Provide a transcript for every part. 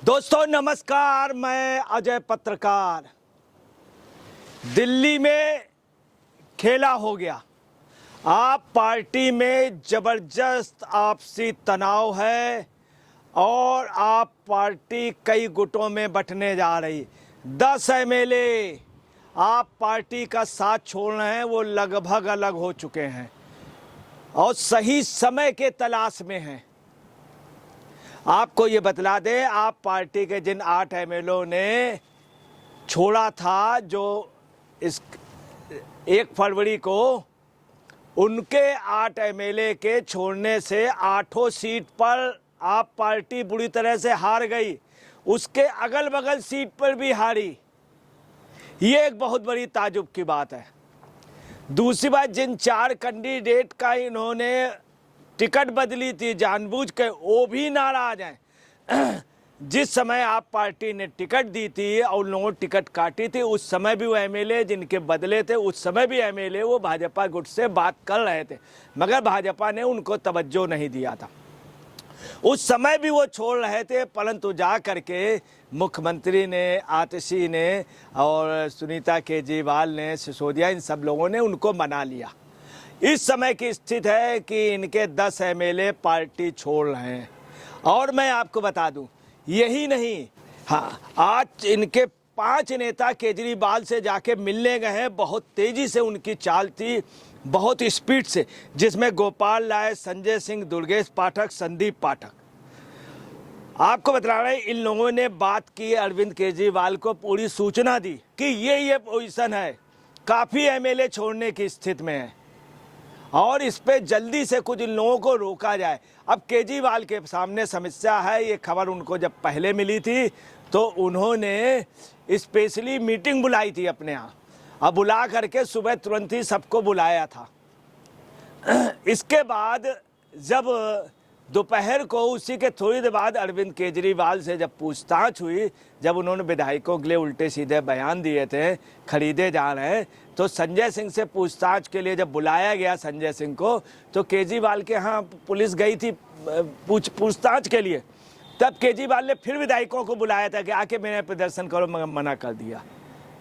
दोस्तों नमस्कार, मैं अजय पत्रकार। दिल्ली में खेला हो गया। आप पार्टी में जबरदस्त आपसी तनाव है और आप पार्टी कई गुटों में बंटने जा रही। 10 एमएलए आप पार्टी का साथ छोड़ रहे हैं, वो लगभग अलग हो चुके हैं और सही समय के तलाश में हैं। आपको ये बतला दें, आप पार्टी के जिन 8 एमएलए ने छोड़ा था, जो इस 1 फरवरी को, उनके 8 एमएलए के छोड़ने से 8 सीट पर आप पार्टी बुरी तरह से हार गई। उसके अगल बगल सीट पर भी हारी। ये एक बहुत बड़ी ताजुब की बात है। दूसरी बात, जिन 4 कैंडिडेट का इन्होंने टिकट बदली थी जानबूझ के, वो भी नाराज हैं। जिस समय आप पार्टी ने टिकट दी थी और लोगों टिकट काटी थी, उस समय भी वो एमएलए जिनके बदले थे, उस समय भी एमएलए वो भाजपा गुट से बात कर रहे थे, मगर भाजपा ने उनको तवज्जो नहीं दिया था। उस समय भी वो छोड़ रहे थे, परंतु जा करके मुख्यमंत्री ने, आतिशी ने और सुनीता केजरीवाल ने, सिसोदिया, इन सब लोगों ने उनको मना लिया। इस समय की स्थिति है कि इनके 10 एमएलए पार्टी छोड़ रहे हैं। और मैं आपको बता दूं, यही नहीं, हाँ, आज इनके 5 नेता केजरीवाल से जाके मिलने गए हैं। बहुत तेजी से उनकी चाल थी, बहुत स्पीड से, जिसमें गोपाल राय, संजय सिंह, दुर्गेश पाठक, संदीप पाठक। आपको बता रहे हैं, इन लोगों ने बात की, अरविंद केजरीवाल को पूरी सूचना दी कि ये पोजीशन है, काफ़ी एमएलए छोड़ने की स्थिति में है और इस पे जल्दी से कुछ इन लोगों को रोका जाए। अब केजरीवाल के सामने समस्या है। ये खबर उनको जब पहले मिली थी तो उन्होंने स्पेशली मीटिंग बुलाई थी अपने यहाँ, अब बुला करके सुबह तुरंत ही सबको बुलाया था। इसके बाद जब दोपहर को, उसी के थोड़ी देर बाद अरविंद केजरीवाल से जब पूछताछ हुई, जब उन्होंने विधायकों के लिए उल्टे सीधे बयान दिए थे, खरीदे जा रहे हैं, तो संजय सिंह से पूछताछ के लिए जब बुलाया गया संजय सिंह को, तो केजरीवाल के यहाँ पुलिस गई थी पूछताछ के लिए। तब केजरीवाल ने फिर विधायकों को बुलाया था कि आके मेरे प्रदर्शन करो, मगर मना कर दिया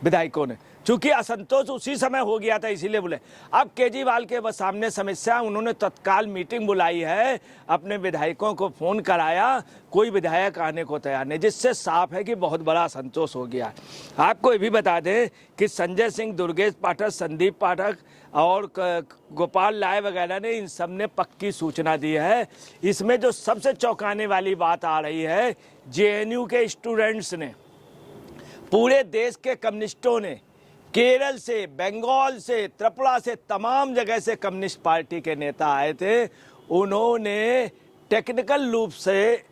विधायकों ने, चूंकि असंतोष उसी समय हो गया था, इसीलिए बोले। अब केजरीवाल के बस सामने समस्या, उन्होंने तत्काल मीटिंग बुलाई है, अपने विधायकों को फ़ोन कराया, कोई विधायक आने को तैयार नहीं, जिससे साफ है कि बहुत बड़ा असंतोष हो गया है। आपको ये भी बता दें कि संजय सिंह, दुर्गेश पाठक, संदीप पाठक और गोपाल राय वगैरह ने, इन सब ने पक्की सूचना दी है। इसमें जो सबसे चौंकाने वाली बात आ रही है, जेएनयू के स्टूडेंट्स ने, पूरे देश के कम्युनिस्टों ने, केरल से, बंगाल से, त्रिपुरा से, तमाम जगह से कम्युनिस्ट पार्टी के नेता आए थे। उन्होंने टेक्निकल रूप से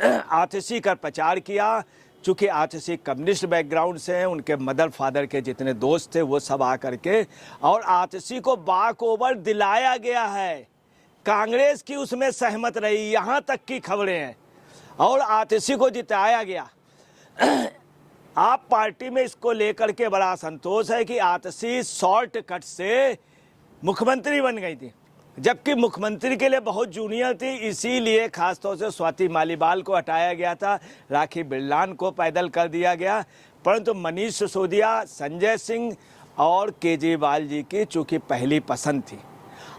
आतिशी का प्रचार किया। चूँकि आतिशी कम्युनिस्ट बैकग्राउंड से हैं, उनके मदर फादर के जितने दोस्त थे वो सब आकर के, और आतिशी को बाक ओवर दिलाया गया है। कांग्रेस की उसमें सहमत रही, यहाँ तक की खबरें हैं, और आतिशी को जिताया गया। आप पार्टी में इसको लेकर के बड़ा संतोष है कि आतिशी शॉर्टकट से मुख्यमंत्री बन गई थी, जबकि मुख्यमंत्री के लिए बहुत जूनियर थी। इसीलिए खासतौर से स्वाति मालीवाल को हटाया गया था, राखी बिरलान को पैदल कर दिया गया। परंतु मनीष सिसोदिया, संजय सिंह और केजरीवाल जी की चूँकि पहली पसंद थी।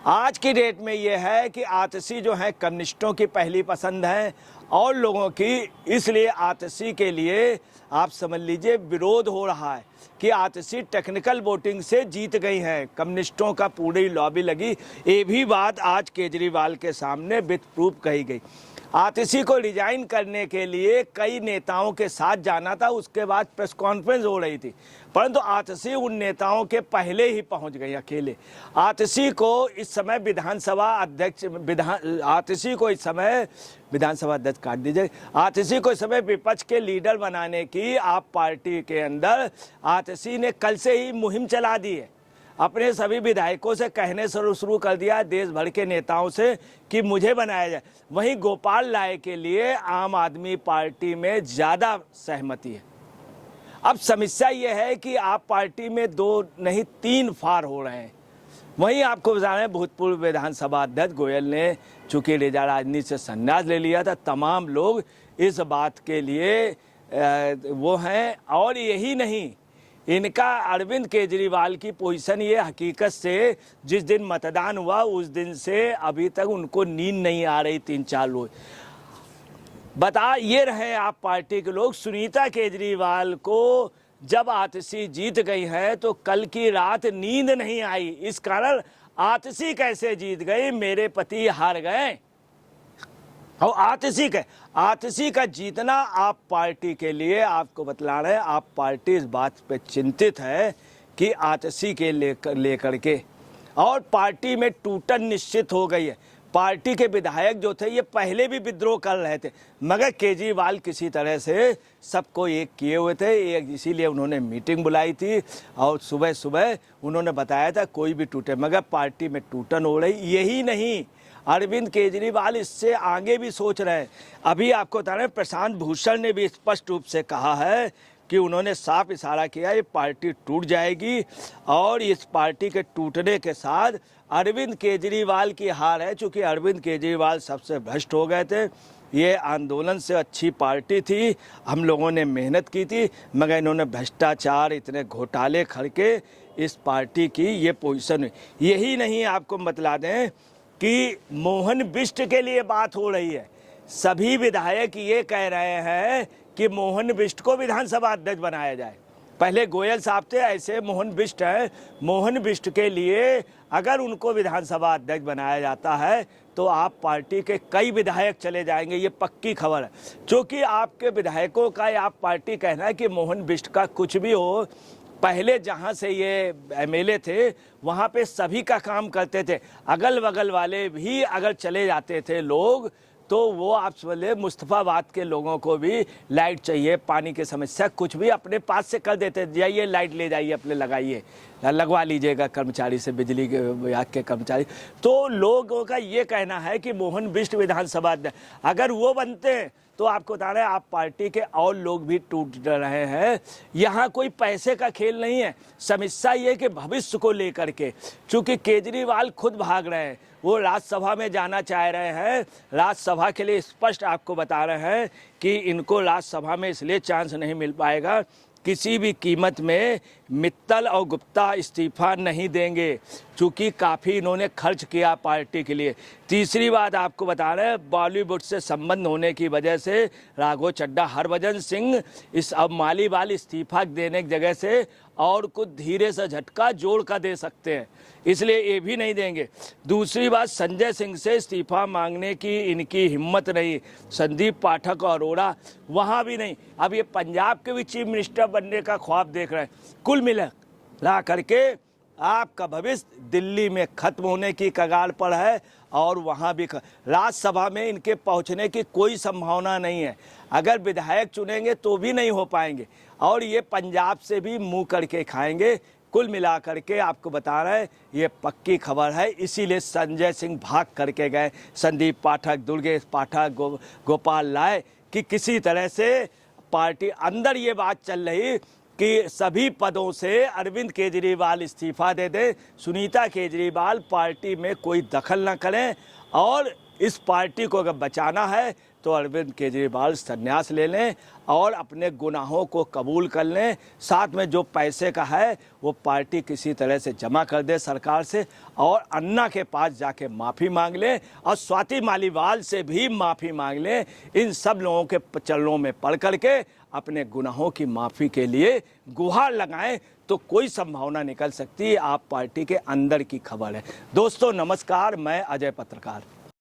आज की डेट में यह है कि आतिशी जो है कम्युनिस्टों की पहली पसंद है और लोगों की, इसलिए आतिशी के लिए आप समझ लीजिए विरोध हो रहा है कि आतिशी टेक्निकल वोटिंग से जीत गई हैं, कम्युनिस्टों का पूरी लॉबी लगी। ये भी बात आज केजरीवाल के सामने विथ प्रूफ कही गई। आतिशी को रिजाइन करने के लिए कई नेताओं के साथ जाना था, उसके बाद प्रेस कॉन्फ्रेंस हो रही थी, परंतु आतिशी उन नेताओं के पहले ही पहुंच गई अकेले। आतिशी को इस समय विधानसभा अध्यक्ष, आतिशी को इस समय विधानसभा अध्यक्ष काट दीजिए, आतिशी को इस समय विपक्ष के लीडर बनाने की आप पार्टी के अंदर आतिशी ने कल से ही मुहिम चला दी है। अपने सभी विधायकों से कहने शुरू कर दिया, देश भर के नेताओं से, कि मुझे बनाया जाए। वहीं गोपाल राय के लिए आम आदमी पार्टी में ज़्यादा सहमति है। अब समस्या ये है कि आप पार्टी में 2 नहीं 3 फार हो रहे हैं। वहीं आपको बता रहे हैं, भूतपूर्व विधानसभा अध्यक्ष गोयल ने चूंकि रेजा राजनीति से संन्यास ले लिया था, तमाम लोग इस बात के लिए वो हैं। और यही नहीं, इनका अरविंद केजरीवाल की पोजीशन ये हकीकत से जिस दिन मतदान हुआ उस दिन से अभी तक उनको नींद नहीं आ रही। 3-4 रोज बता ये रहे आप पार्टी के लोग, सुनीता केजरीवाल को जब आतिशी जीत गई है तो कल की रात नींद नहीं आई। इस कारण आतिशी कैसे जीत गई, मेरे पति हार गए। और आतिशी का जीतना आप पार्टी के लिए, आपको बतला रहे हैं, आप पार्टी इस बात पे चिंतित है कि आतिशी के लेकर के, और पार्टी में टूटन निश्चित हो गई है। पार्टी के विधायक जो थे ये पहले भी विद्रोह कर रहे थे, मगर केजरीवाल किसी तरह से सबको एक किए हुए थे। इसीलिए उन्होंने मीटिंग बुलाई थी और सुबह सुबह उन्होंने बताया था कोई भी टूटे, मगर पार्टी में टूटन हो रही। यही नहीं, अरविंद केजरीवाल इससे आगे भी सोच रहे हैं। अभी आपको बता रहे हैं, प्रशांत भूषण ने भी स्पष्ट रूप से कहा है कि उन्होंने साफ इशारा किया ये पार्टी टूट जाएगी, और इस पार्टी के टूटने के साथ अरविंद केजरीवाल की हार है। चूँकि अरविंद केजरीवाल सबसे भ्रष्ट हो गए थे, ये आंदोलन से अच्छी पार्टी थी, हम लोगों ने मेहनत की थी, मगर इन्होंने भ्रष्टाचार, इतने घोटाले करके इस पार्टी की ये पोजीशन हुई। यही नहीं, आपको बतला दें कि मोहन बिष्ट के लिए बात हो रही है। सभी विधायक ये कह रहे हैं कि मोहन बिष्ट को विधानसभा अध्यक्ष बनाया जाए। पहले गोयल साहब थे, ऐसे मोहन बिष्ट हैं। मोहन बिष्ट के लिए अगर उनको विधानसभा अध्यक्ष बनाया जाता है तो आप पार्टी के कई विधायक चले जाएंगे, ये पक्की खबर है। क्योंकि आपके विधायकों का, आप पार्टी कहना है कि मोहन बिष्ट का कुछ भी हो, पहले जहाँ से ये एमएलए थे वहाँ पे सभी का काम करते थे। अगल बगल वाले भी अगर चले जाते थे लोग, तो वो आप बोले मुस्तफ़ाबाद के लोगों को भी लाइट चाहिए, पानी की समस्या, कुछ भी अपने पास से कर देते। जाइए लाइट ले जाइए, अपने लगाइए, लगवा लीजिएगा कर्मचारी से, बिजली के विभाग के कर्मचारी। तो लोगों का ये कहना है कि मोहन बिष्ट विधानसभा अध्यक्ष अगर वो बनते हैं तो आपको बता रहे हैं आप पार्टी के और लोग भी टूट रहे हैं। यहाँ कोई पैसे का खेल नहीं है, समस्या ये कि भविष्य को लेकर के, चूँकि केजरीवाल खुद भाग रहे हैं, वो राज्यसभा में जाना चाह रहे हैं। राज्यसभा के लिए स्पष्ट आपको बता रहे हैं कि इनको राज्यसभा में इसलिए चांस नहीं मिल पाएगा, किसी भी कीमत में मित्तल और गुप्ता इस्तीफा नहीं देंगे, चूँकि काफ़ी इन्होंने खर्च किया पार्टी के लिए। तीसरी बात आपको बता रहे हैं, बॉलीवुड से संबंध होने की वजह से राघव चड्ढा, हरभजन सिंह इस अब मालीवाल इस्तीफा देने की जगह से और कुछ धीरे से झटका जोड़ का दे सकते हैं, इसलिए ये भी नहीं देंगे। दूसरी बात, संजय सिंह से इस्तीफा मांगने की इनकी हिम्मत नहीं। संदीप पाठक और अरोड़ा वहाँ भी नहीं। अब ये पंजाब के भी चीफ मिनिस्टर बनने का ख्वाब देख रहे हैं। कुल मिला करके आपका भविष्य दिल्ली में खत्म होने की कगार पर है, और वहाँ भी राज्यसभा में इनके पहुँचने की कोई संभावना नहीं है। अगर विधायक चुनेंगे तो भी नहीं हो पाएंगे, और ये पंजाब से भी मुंह करके खाएंगे। कुल मिलाकर के आपको बता रहे हैं ये पक्की खबर है, इसीलिए संजय सिंह भाग करके गए। संदीप पाठक, दुर्गेश पाठक, गोपाल राय कि किसी तरह से पार्टी अंदर ये बात चल रही कि सभी पदों से अरविंद केजरीवाल इस्तीफा दे दें, सुनीता केजरीवाल पार्टी में कोई दखल न करें, और इस पार्टी को अगर बचाना है तो अरविंद केजरीवाल संन्यास ले लें और अपने गुनाहों को कबूल कर लें। साथ में जो पैसे का है वो पार्टी किसी तरह से जमा कर दे सरकार से, और अन्ना के पास जाके माफ़ी मांग लें, और स्वाति मालीवाल से भी माफ़ी मांग लें। इन सब लोगों के चरणों में पड़ करके अपने गुनाहों की माफ़ी के लिए गुहार लगाएं, तो कोई संभावना निकल सकती है। आप पार्टी के अंदर की खबर है। दोस्तों नमस्कार, मैं अजय पत्रकार।